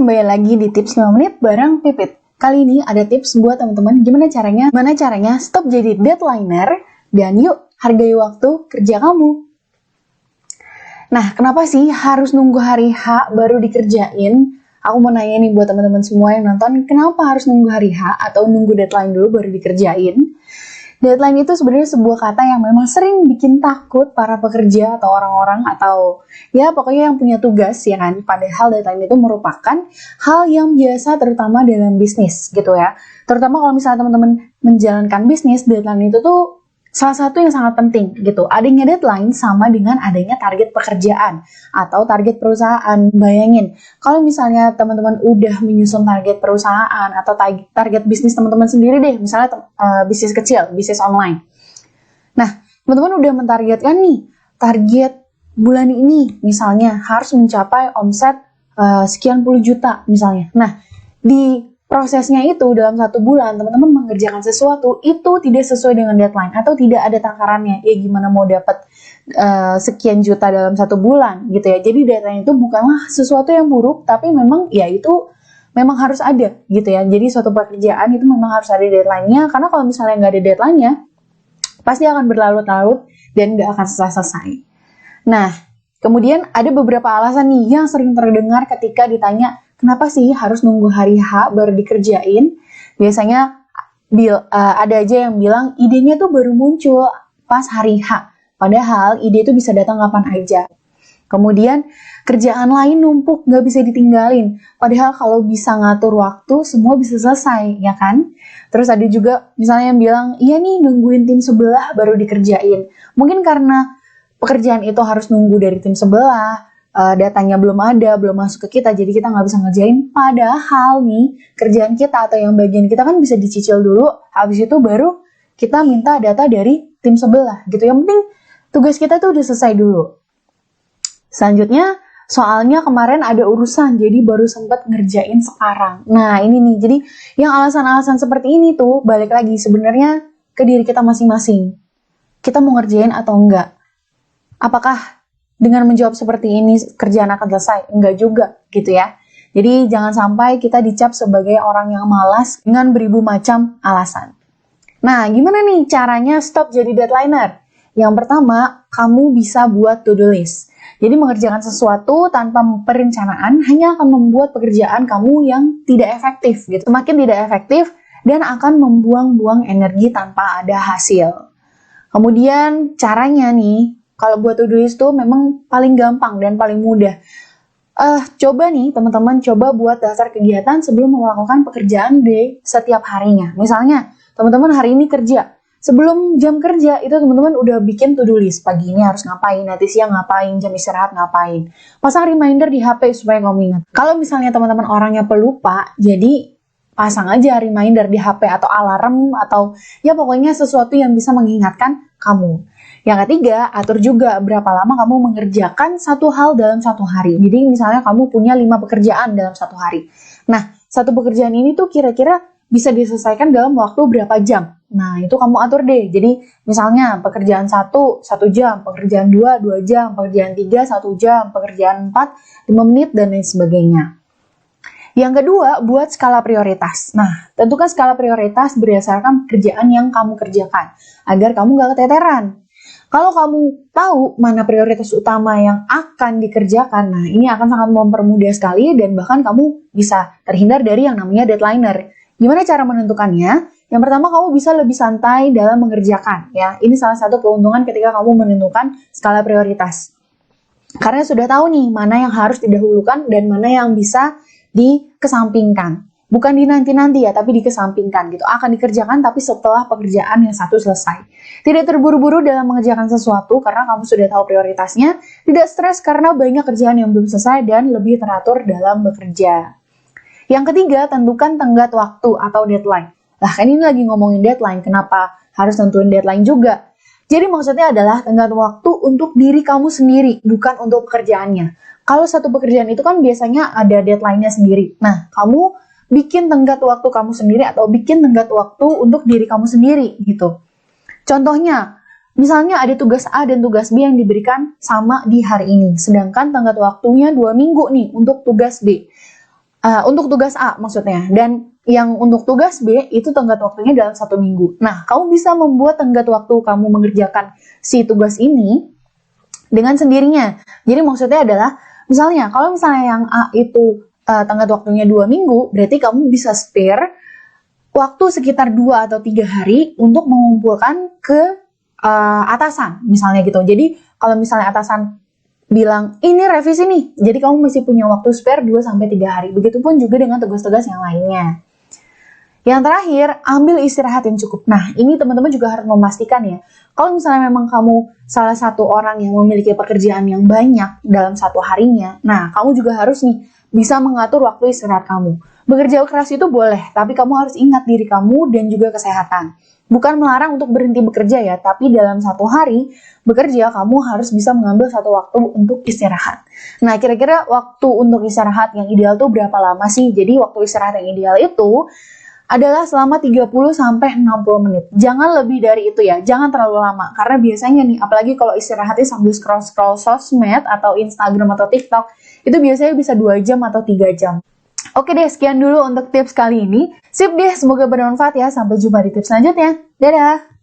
kembali lagi di tips 5 menit bareng Pipit. Kali ini ada tips buat teman-teman gimana caranya stop jadi deadliner dan yuk hargai waktu kerja kamu. Nah, kenapa sih harus nunggu hari H baru dikerjain? Aku mau nanya nih buat teman-teman semua yang nonton, kenapa harus nunggu hari H atau nunggu deadline dulu baru dikerjain? Deadline itu sebenarnya sebuah kata yang memang sering bikin takut para pekerja atau orang-orang atau ya pokoknya yang punya tugas ya kan. Padahal deadline itu merupakan hal yang biasa terutama dalam bisnis gitu ya. Terutama kalau misalnya teman-teman menjalankan bisnis, deadline itu tuh salah satu yang sangat penting gitu. Adanya deadline sama dengan adanya target pekerjaan atau target perusahaan. Bayangin, kalau misalnya teman-teman udah menyusun target perusahaan atau target bisnis teman-teman sendiri deh, misalnya bisnis kecil, bisnis online. Nah, teman-teman udah mentargetkan nih, target bulan ini misalnya harus mencapai omset sekian puluh juta misalnya. Nah, di prosesnya itu dalam 1 bulan teman-teman mengerjakan sesuatu itu tidak sesuai dengan deadline atau tidak ada takarannya, ya gimana mau dapat sekian juta dalam 1 bulan gitu ya. Jadi deadline itu bukanlah sesuatu yang buruk, tapi memang ya itu memang harus ada gitu ya. Jadi suatu pekerjaan itu memang harus ada deadline-nya, karena kalau misalnya nggak ada deadline-nya pasti akan berlarut-larut dan nggak akan selesai. Nah, kemudian ada beberapa alasan nih yang sering terdengar ketika ditanya kenapa sih harus nunggu hari H baru dikerjain? Biasanya ada aja yang bilang idenya tuh baru muncul pas hari H. Padahal ide itu bisa datang kapan aja. Kemudian kerjaan lain numpuk gak bisa ditinggalin. Padahal kalau bisa ngatur waktu semua bisa selesai, ya kan? Terus ada juga misalnya yang bilang, iya nih nungguin tim sebelah baru dikerjain. Mungkin karena pekerjaan itu harus nunggu dari tim sebelah, datanya belum ada, belum masuk ke kita, jadi kita nggak bisa ngerjain. Padahal nih, kerjaan kita atau yang bagian kita kan bisa dicicil dulu, habis itu baru kita minta data dari tim sebelah gitu. Yang penting tugas kita tuh udah selesai dulu. Selanjutnya, soalnya kemarin ada urusan, jadi baru sempat ngerjain sekarang. Nah ini nih, jadi yang alasan-alasan seperti ini tuh balik lagi sebenarnya ke diri kita masing-masing. Kita mau ngerjain atau enggak? Apakah dengan menjawab seperti ini kerjaan akan selesai? Enggak juga gitu ya. Jadi jangan sampai kita dicap sebagai orang yang malas dengan beribu macam alasan. Nah, gimana nih caranya stop jadi deadliner? Yang pertama, kamu bisa buat to-do list. Jadi mengerjakan sesuatu tanpa perencanaan hanya akan membuat pekerjaan kamu yang tidak efektif gitu. Semakin tidak efektif dan akan membuang-buang energi tanpa ada hasil. Kemudian caranya nih, kalau buat to-do list tuh memang paling gampang dan paling mudah. Coba nih teman-teman, coba buat daftar kegiatan sebelum melakukan pekerjaan di setiap harinya. Misalnya, teman-teman hari ini kerja. Sebelum jam kerja, itu teman-teman udah bikin to-do list. Pagi ini harus ngapain, nanti siang ngapain, jam istirahat ngapain. Pasang reminder di HP supaya kamu ingat. Kalau misalnya teman-teman orangnya pelupa, jadi pasang aja reminder di HP atau alarm atau ya pokoknya sesuatu yang bisa mengingatkan kamu. Yang ketiga, atur juga berapa lama kamu mengerjakan satu hal dalam 1 hari. Jadi misalnya kamu punya 5 pekerjaan dalam 1 hari. Nah, 1 pekerjaan ini tuh kira-kira bisa diselesaikan dalam waktu berapa jam. Nah, itu kamu atur deh. Jadi misalnya pekerjaan 1 jam, pekerjaan 2 jam, pekerjaan 3 1 jam, pekerjaan 4 5 menit, dan lain sebagainya. Yang kedua, buat skala prioritas. Nah, tentukan skala prioritas berdasarkan pekerjaan yang kamu kerjakan, agar kamu gak keteteran. Kalau kamu tahu mana prioritas utama yang akan dikerjakan, nah ini akan sangat mempermudah sekali dan bahkan kamu bisa terhindar dari yang namanya deadliner. Gimana cara menentukannya? Yang pertama, kamu bisa lebih santai dalam mengerjakan. Ya, ini salah satu keuntungan ketika kamu menentukan skala prioritas. Karena sudah tahu nih mana yang harus didahulukan dan mana yang bisa dikesampingkan. Bukan di nanti-nanti ya, tapi dikesampingkan gitu. Akan dikerjakan tapi setelah pekerjaan yang satu selesai. Tidak terburu-buru dalam mengerjakan sesuatu karena kamu sudah tahu prioritasnya. Tidak stres karena banyak kerjaan yang belum selesai dan lebih teratur dalam bekerja. Yang ketiga, tentukan tenggat waktu atau deadline. Lah kan ini lagi ngomongin deadline, kenapa harus tentuin deadline juga? Jadi maksudnya adalah tenggat waktu untuk diri kamu sendiri, bukan untuk pekerjaannya. Kalau satu pekerjaan itu kan biasanya ada deadline-nya sendiri. Nah, kamu bikin tenggat waktu kamu sendiri atau bikin tenggat waktu untuk diri kamu sendiri gitu. Contohnya, misalnya ada tugas A dan tugas B yang diberikan sama di hari ini, sedangkan tenggat waktunya 2 minggu nih untuk tugas B. Untuk tugas A maksudnya, dan yang untuk tugas B itu tenggat waktunya dalam 1 minggu. Nah, kamu bisa membuat tenggat waktu kamu mengerjakan si tugas ini dengan sendirinya. Jadi maksudnya adalah, misalnya kalau misalnya yang A itu tenggat waktunya 2 minggu, berarti kamu bisa spare waktu sekitar 2 atau 3 hari untuk mengumpulkan ke atasan, misalnya gitu. Jadi kalau misalnya atasan bilang, ini revisi nih, jadi kamu masih punya waktu spare 2-3 hari. Begitupun juga dengan tugas-tugas yang lainnya. Yang terakhir, ambil istirahat yang cukup. Nah, ini teman-teman juga harus memastikan ya, kalau misalnya memang kamu salah satu orang yang memiliki pekerjaan yang banyak dalam satu harinya, nah, kamu juga harus nih bisa mengatur waktu istirahat kamu. Bekerja keras itu boleh, tapi kamu harus ingat diri kamu dan juga kesehatan. Bukan melarang untuk berhenti bekerja ya, tapi dalam satu hari bekerja, kamu harus bisa mengambil satu waktu untuk istirahat. Nah, kira-kira waktu untuk istirahat yang ideal tuh berapa lama sih? Jadi, waktu istirahat yang ideal itu adalah selama 30-60 menit. Jangan lebih dari itu ya, jangan terlalu lama. Karena biasanya nih, apalagi kalau istirahatnya sambil scroll-scroll sosmed atau Instagram atau TikTok, itu biasanya bisa 2 jam atau 3 jam. Oke deh, sekian dulu untuk tips kali ini. Sip deh, semoga bermanfaat ya. Sampai jumpa di tips selanjutnya. Dadah!